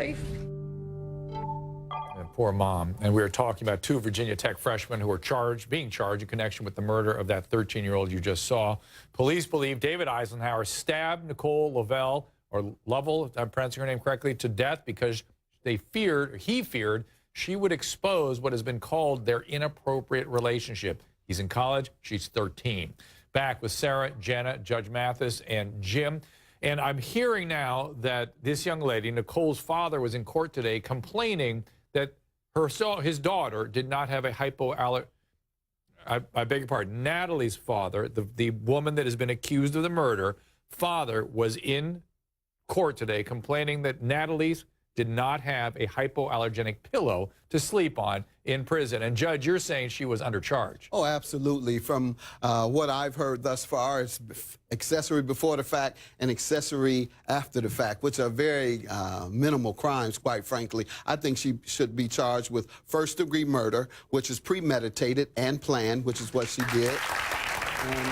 life. And poor mom. And we were talking about two Virginia Tech freshmen who were being charged in connection with the murder of that 13-year-old you just saw. Police believe David Eisenhower stabbed Nicole Lovell, if I'm pronouncing her name correctly, to death because he feared she would expose what has been called their inappropriate relationship. He's in college, she's 13. Back with Sarah, Jenna, Judge Mathis, and Jim. And I'm hearing now that this young lady, Nicole's father, was in court today complaining that his daughter did not have a hypoallergenic. I beg your pardon, Natalie's father, the woman that has been accused of the murder, father was in court today complaining that Natalie's did not have a hypoallergenic pillow to sleep on in prison. And Judge, you're saying she was under charge. Oh, absolutely. From what I've heard thus far, it's accessory before the fact and accessory after the fact, which are very minimal crimes, quite frankly. I think she should be charged with first-degree murder, which is premeditated and planned, which is what she did. And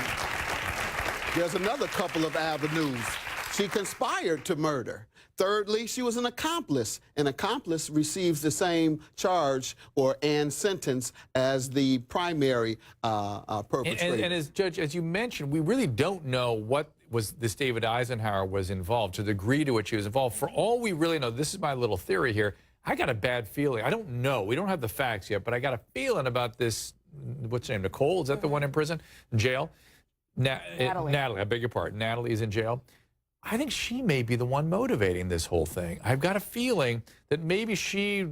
there's another couple of avenues. She conspired to murder. Thirdly, she was an accomplice. An accomplice receives the same charge and sentence as the primary perpetrator. And as Judge, as you mentioned, we really don't know what this David Eisenhower was involved, to the degree to which he was involved. For all we really know, this is my little theory here, I got a bad feeling. I don't know. We don't have the facts yet, but I got a feeling about this, what's her name, Nicole? Is that the one in prison? In jail? Natalie. Natalie, I beg your pardon. Natalie is in jail. I think she may be the one motivating this whole thing. I've got a feeling that maybe she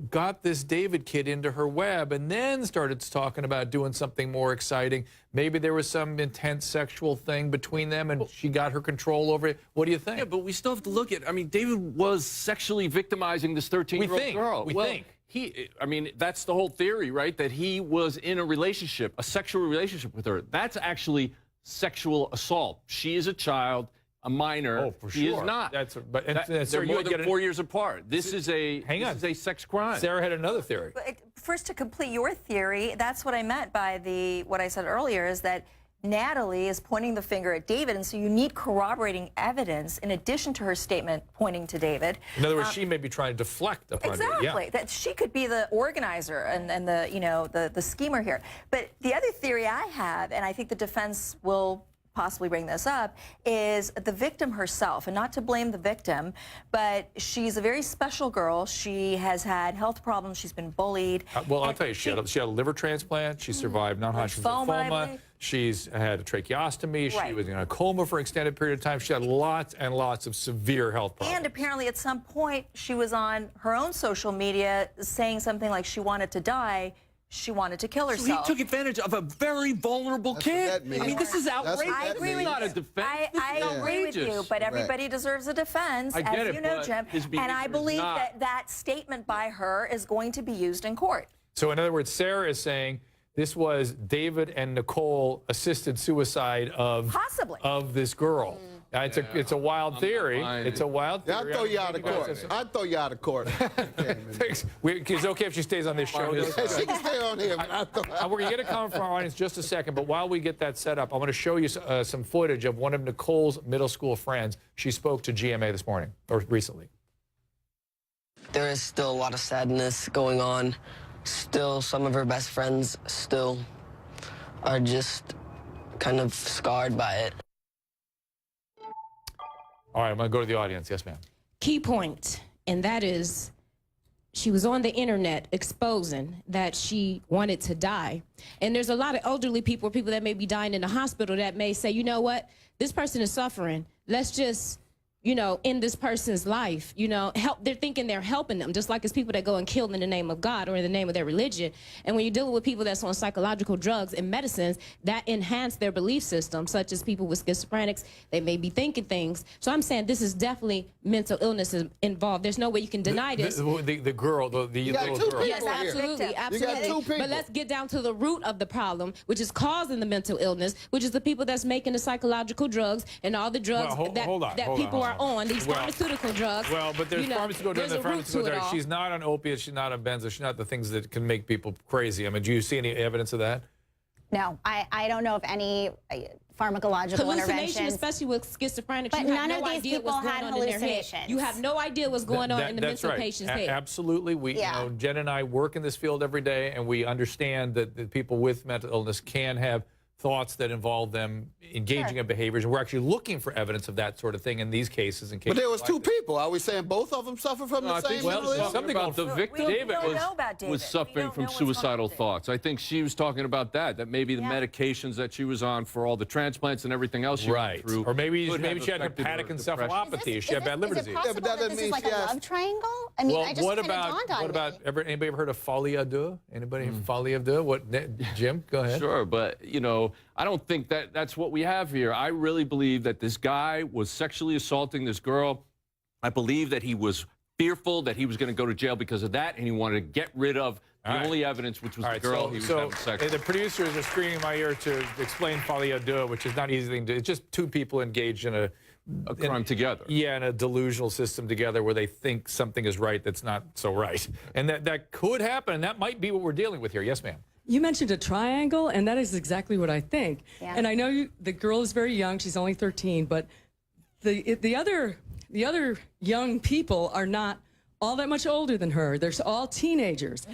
got this David kid into her web and then started talking about doing something more exciting. Maybe there was some intense sexual thing between them and she got her control over it. What do you think? Yeah, but we still have to look at, I mean, David was sexually victimizing this 13-year-old girl. We think. I mean, that's the whole theory, right? That he was in a relationship, a sexual relationship with her. That's actually sexual assault. She is a child. A minor. Oh, for sure. He is not. They're more than 4 years apart. This is a sex crime. Sarah had another theory. First, to complete your theory, that's what I meant by what I said earlier, is that Natalie is pointing the finger at David, and so you need corroborating evidence in addition to her statement pointing to David. In other words, she may be trying to deflect upon exactly. Yeah. That she could be the organizer and the schemer here. But the other theory I have, and I think the defense will possibly bring this up, is the victim herself. And not to blame the victim, but she's a very special girl. She has had health problems. She's been bullied. Well, I'll tell you, she had a liver transplant. She survived non-Hodgkin's lymphoma. She's had a tracheostomy. Right. She was in a coma for an extended period of time. She had lots and lots of severe health problems. And apparently at some point she was on her own social media saying something like she wanted to die. She wanted to kill herself. So he took advantage of a very vulnerable kid. I mean, this is outrageous. I agree with not you. a defense. I agree with you, but everybody deserves a defense, as you know, Jim. And I believe that statement by her is going to be used in court. So in other words, Sarah is saying this was David and Nicole assisted suicide of this girl. It's a wild theory. It's a wild theory. I'll throw you out of court. I'll throw you out of court. It's okay if she stays on this show. She can stay on here. We're going to get a comment from our audience in just a second, but while we get that set up, I want to show you some footage of one of Nicole's middle school friends. She spoke to GMA this morning, or recently. There is still a lot of sadness going on. Still, some of her best friends still are just kind of scarred by it. All right, I'm going to go to the audience. Yes, ma'am. Key point, and that is she was on the internet exposing that she wanted to die. And there's a lot of elderly people that may be dying in the hospital that may say, you know what, this person is suffering. Let's just, end this person's life, help. They're thinking they're helping them, just like it's people that go and kill in the name of God or in the name of their religion. And when you're dealing with people that's on psychological drugs and medicines that enhance their belief system, such as people with schizophrenics, they may be thinking things. So I'm saying this is definitely mental illness involved. There's no way you can deny this. The girl, the little girl. Yes, absolutely, absolutely. But let's get down to the root of the problem, which is causing the mental illness, which is the people that's making the psychological drugs and all the drugs that people are on, these pharmaceutical drugs. Well, but there's pharmaceutical drugs. She's not on opiates. She's not on benzos. She's not the things that can make people crazy. I mean, do you see any evidence of that? No, I don't know of any pharmacological Hallucination, interventions. especially with schizophrenic, But you have none no of these idea people what's going had on in their head. hallucinations. You have no idea what's going on in the That's mental right. patient's head. Absolutely. We, Yeah. you know, Jen and I work in this field every day, and we understand that people with mental illness can have thoughts that involve them engaging in behaviors, and we're actually looking for evidence of that sort of thing in these cases. In cases But there was like two this. people. Are we saying both of them suffer from No, I the think same mental illness? something about the victim we don't know about David. was We suffering don't from know what's going on suicidal with David. thoughts. I think she was talking about that maybe the Yeah. medications that she was on for all the transplants and everything else she Right. went through. Or maybe could have she had affected her hepatic depression. encephalopathy. She had bad liver Is it disease. possible Yeah, but that that doesn't this mean is like she a has- love triangle? I mean, Well, I just what kind of about dawned on what about me. anybody ever heard of folie à deux? Anybody folie à deux? What, Jim? Go ahead. Sure, but you know, I don't think that's what we have here. I really believe that this guy was sexually assaulting this girl. I believe that he was fearful that he was going to go to jail because of that, and he wanted to get rid of the All right. only evidence, which was All the right, girl he was having sex with. the producers are screaming in my ear to explain folie à deux, which is not an easy thing to do. It's just two people engaged in a crime together. Yeah, in a delusional system together where they think something is right that's not so right. And that could happen, and that might be what we're dealing with here. Yes, ma'am. You mentioned a triangle, and that is exactly what I think. Yeah. And I know the girl is very young; she's only 13. But the other young people are not all that much older than her. They're all teenagers.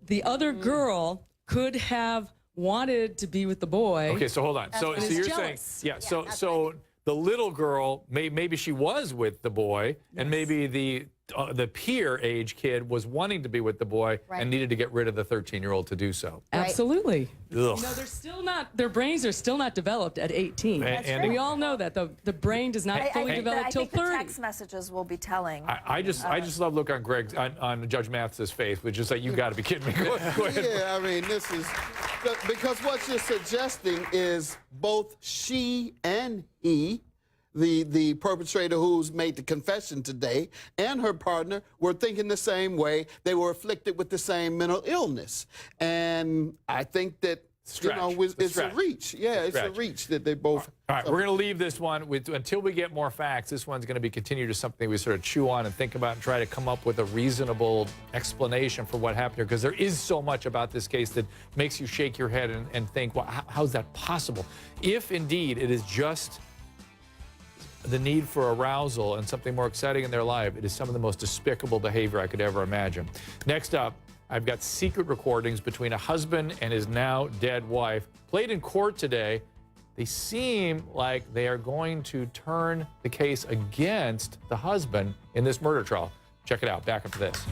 The other girl could have wanted to be with the boy. Okay, so hold on. So what you're is saying, jealous. yeah. So the little girl, maybe she was with the boy, and maybe the peer age kid was wanting to be with the boy Right. and needed to get rid of the 13-year-old to do so. Absolutely. Ugh. You know, they're still not. Their brains are still not developed at 18. And We all know that the brain does not fully develop till I think the 30. text messages will be telling. I just love look on on Judge Mathis' face, which is like, you got to be kidding me. Go ahead. Yeah, I mean, this is because what you're suggesting is both she and he, the perpetrator who's made the confession today, and her partner were thinking the same way. They were afflicted with the same mental illness, and I think that Stretch. you know it's a reach. Yeah, it's a Stretch. reach that they both. All right, we're going to leave this one until we get more facts. This one's going to be continued to something we sort of chew on and think about and try to come up with a reasonable explanation for what happened here, because there is so much about this case that makes you shake your head and think, well, how's that possible? If indeed it is just the need for arousal and something more exciting in their life, it is some of the most despicable behavior I could ever imagine. Next up, I've got secret recordings between a husband and his now dead wife, played in court today. They seem like they are going to turn the case against the husband in this murder trial. Check it out. Back after this.